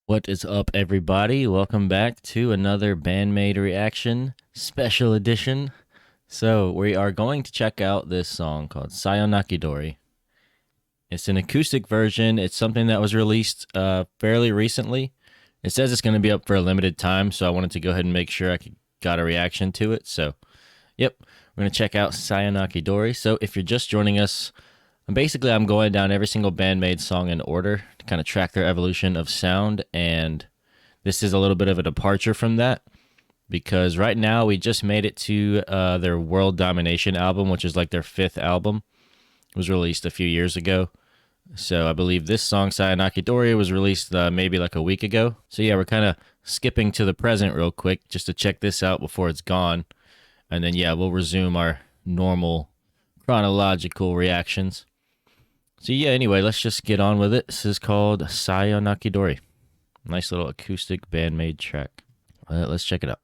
What is up, everybody? Welcome back to another Band-Maid reaction special edition. So we are going to check out this song called Sayonakidori. It's an acoustic version. It's something that was released fairly recently. It says it's going to be up for a limited time, so I wanted to go ahead and make sure I got a reaction to it. So, yep, we're going to check out Sayonakidori. So if you're just joining us, I'm going down every single Band-Maid song in order to kind of track their evolution of sound, and this is a little bit of a departure from that because right now we just made it to their World Domination album, which is like their 5th album. It was released a few years ago. So I believe this song, Sayonakidori, was released maybe like a week ago. So yeah, we're kind of skipping to the present real quick just to check this out before it's gone. And then yeah, we'll resume our normal chronological reactions. So yeah, anyway, let's just get on with it. This is called Sayonakidori. Nice little acoustic Band-Maid track. Let's check it out.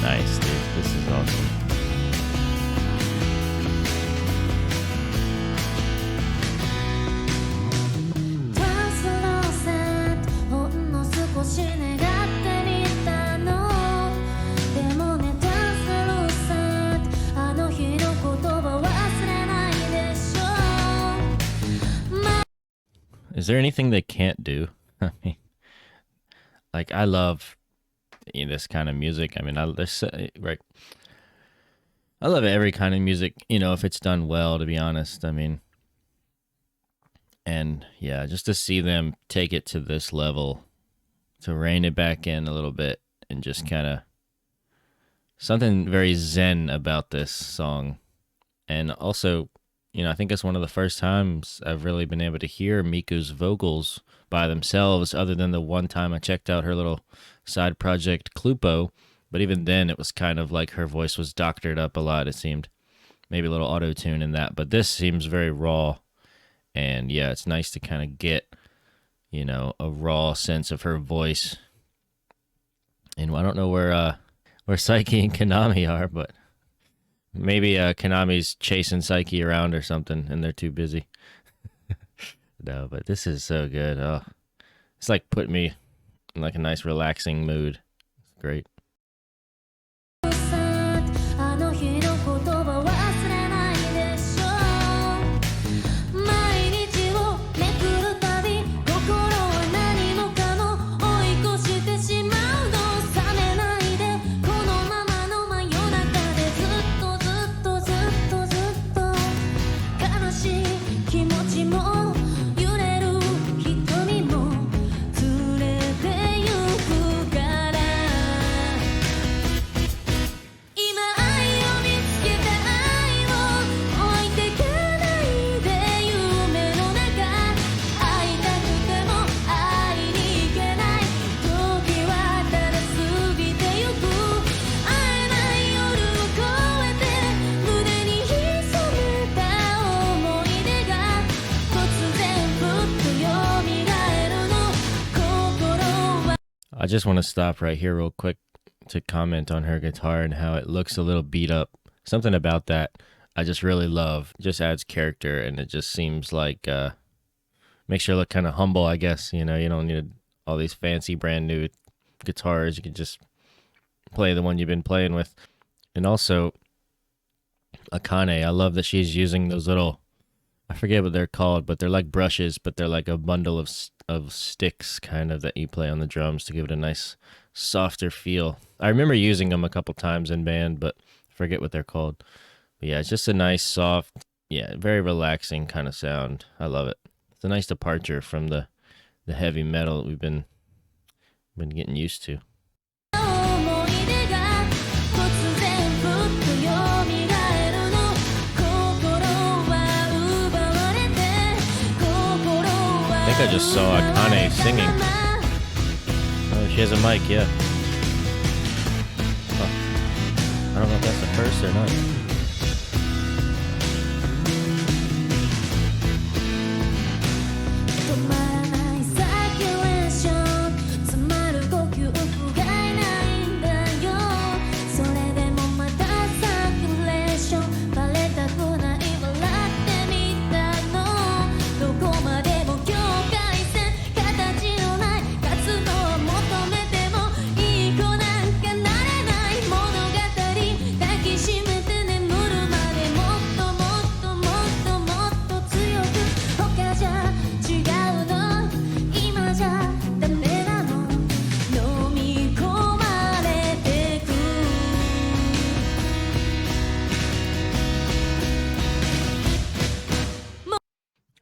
Nice, dude. This is awesome. Is there anything they can't do? I mean, like, I love this kind of music. I mean, I love every kind of music, if it's done well, to be honest. I mean, and yeah, just to see them take it to this level, to rein it back in a little bit, and just kind of something very zen about this song. And also, I think it's one of the first times I've really been able to hear Miku's vocals by themselves, other than the one time I checked out her little side project Clupo. But even then, it was kind of like her voice was doctored up a lot, it seemed. Maybe a little auto-tune in that. But this seems very raw. And yeah, it's nice to kind of get, a raw sense of her voice. And I don't know where Saiki and Konami are, but maybe Konami's chasing Saiki around or something, and they're too busy. No, but this is so good. Oh, it's like putting me in like a nice relaxing mood. It's great. I just want to stop right here real quick to comment on her guitar and how it looks a little beat up. Something about that I just really love. It just adds character, and it just seems like makes her look kind of humble, I guess. You don't need all these fancy brand new guitars. You can just play the one you've been playing with. And also Akane, I love that she's using those little, I forget what they're called, but they're like brushes, but they're like a bundle of sticks kind of that you play on the drums to give it a nice softer feel. I remember using them a couple times in band, but I forget what they're called. But yeah, it's just a nice soft, yeah, very relaxing kind of sound. I love it. It's a nice departure from the heavy metal that we've been getting used to. I just saw Akane singing. Oh, she has a mic, yeah. Oh. I don't know if that's the first or not.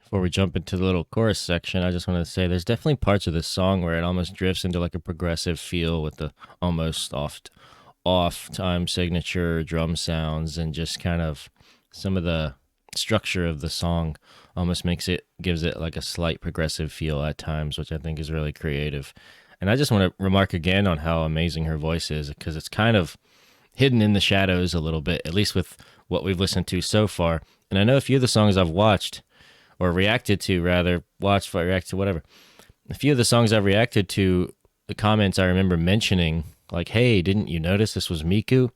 Before we jump into the little chorus section, I just want to say there's definitely parts of this song where it almost drifts into like a progressive feel with the almost off time signature drum sounds, and just kind of some of the structure of the song almost gives it like a slight progressive feel at times, which I think is really creative. And I just want to remark again on how amazing her voice is, because it's kind of hidden in the shadows a little bit, at least with what we've listened to so far. And I know a few of the songs I've watched, or reacted to, rather, watched, reacted to, whatever. A few of the songs I've reacted to, the comments I remember mentioning, like, hey, didn't you notice this was Miku?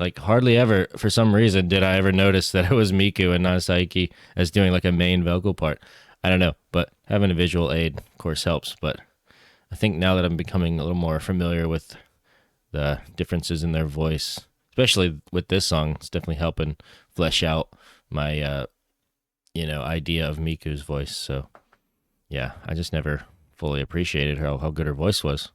Like, hardly ever, for some reason, did I ever notice that it was Miku and not Saiki as doing, like, a main vocal part. I don't know, but having a visual aid, of course, helps. But I think now that I'm becoming a little more familiar with the differences in their voice, especially with this song, it's definitely helping flesh out my idea of Miku's voice. So yeah, I just never fully appreciated how good her voice was.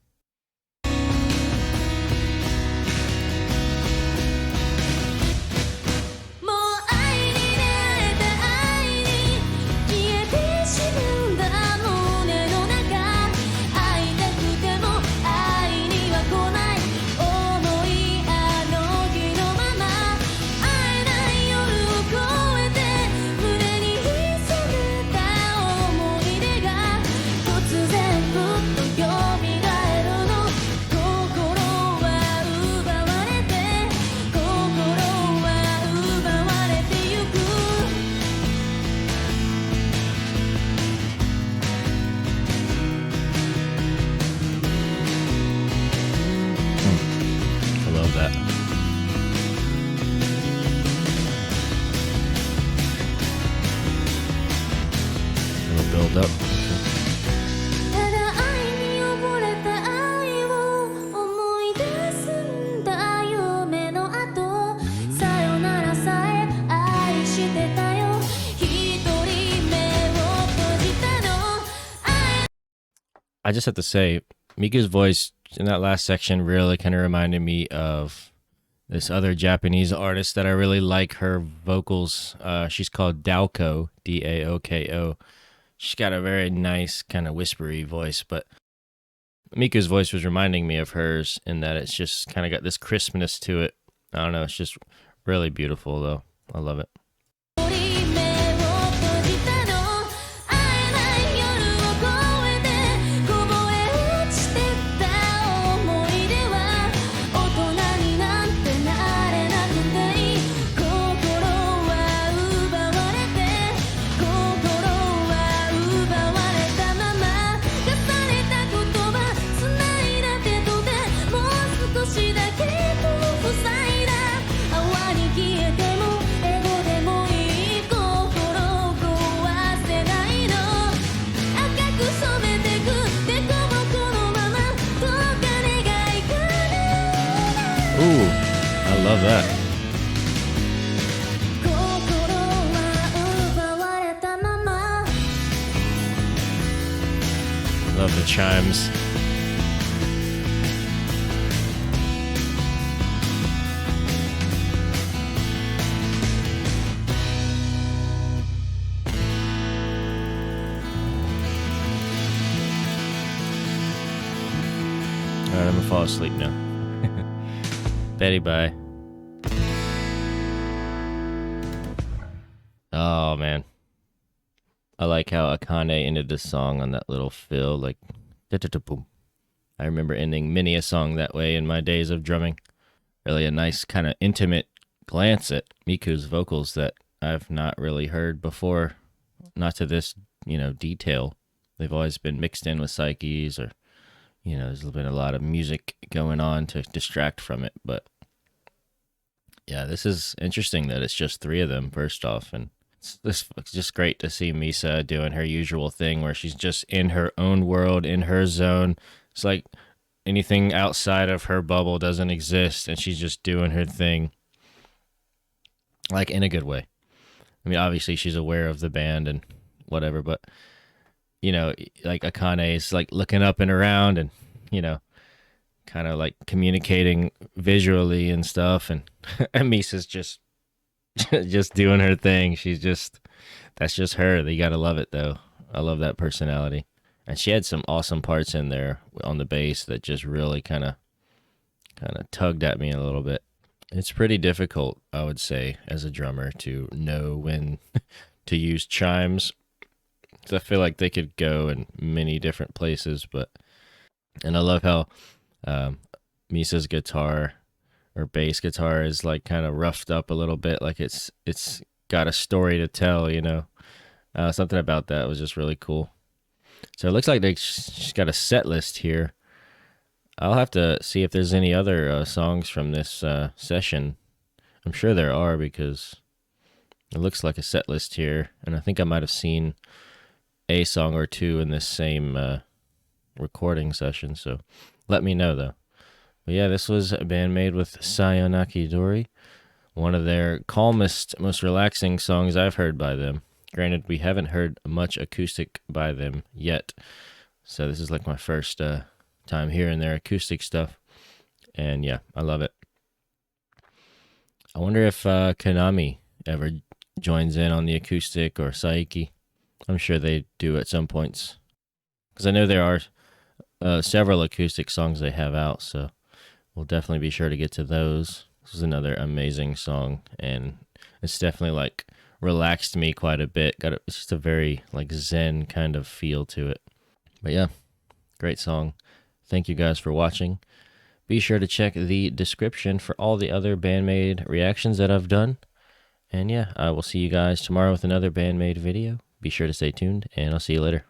Build up. I just have to say, Miku's voice in that last section really kind of reminded me of this other Japanese artist that I really like her vocals. She's called Daoko, Daoko. She's got a very nice kind of whispery voice, but Miku's voice was reminding me of hers in that it's just kind of got this crispness to it. I don't know, it's just really beautiful though. I love it. Ooh, I love that. Love the chimes. Alright, I'm gonna fall asleep now. Betty, bye. Oh, man. I like how Akane ended the song on that little fill, like da-da-da-boom. I remember ending many a song that way in my days of drumming. Really a nice kind of intimate glance at Miku's vocals that I've not really heard before, not to this, detail. They've always been mixed in with Psyche's, or, there's been a lot of music going on to distract from it. But yeah, this is interesting that it's just three of them, first off. And it's just great to see Misa doing her usual thing where she's just in her own world, in her zone. It's like anything outside of her bubble doesn't exist, and she's just doing her thing, like in a good way. I mean, obviously she's aware of the band and whatever, but like Akane is like looking up and around and kind of like communicating visually and stuff, and and Misa's just just doing her thing. That's just her. You gotta love it though. I love that personality. And she had some awesome parts in there on the bass that just really kind of tugged at me a little bit. It's pretty difficult, I would say, as a drummer to know when to use chimes. So I feel like they could go in many different places, and I love how Misa's guitar or bass guitar is like kind of roughed up a little bit, like it's got a story to tell. Something about that was just really cool. So it looks like she's got a set list here. I'll have to see if there's any other songs from this session. I'm sure there are, because it looks like a set list here, and I think I might have seen a song or two in this same recording session, so let me know though. But yeah, this was Band-Maid with Sayonakidori, one of their calmest, most relaxing songs I've heard by them. Granted, we haven't heard much acoustic by them yet, so this is like my first time hearing their acoustic stuff, and yeah, I love it. I wonder if Konami ever joins in on the acoustic, or Saiki. I'm sure they do at some points, because I know there are several acoustic songs they have out, so we'll definitely be sure to get to those. This is another amazing song, and it's definitely like relaxed me quite a bit. It's just a very like zen kind of feel to it. But yeah, great song. Thank you guys for watching. Be sure to check the description for all the other Band-Maid reactions that I've done. And yeah, I will see you guys tomorrow with another Band-Maid video. Be sure to stay tuned, and I'll see you later.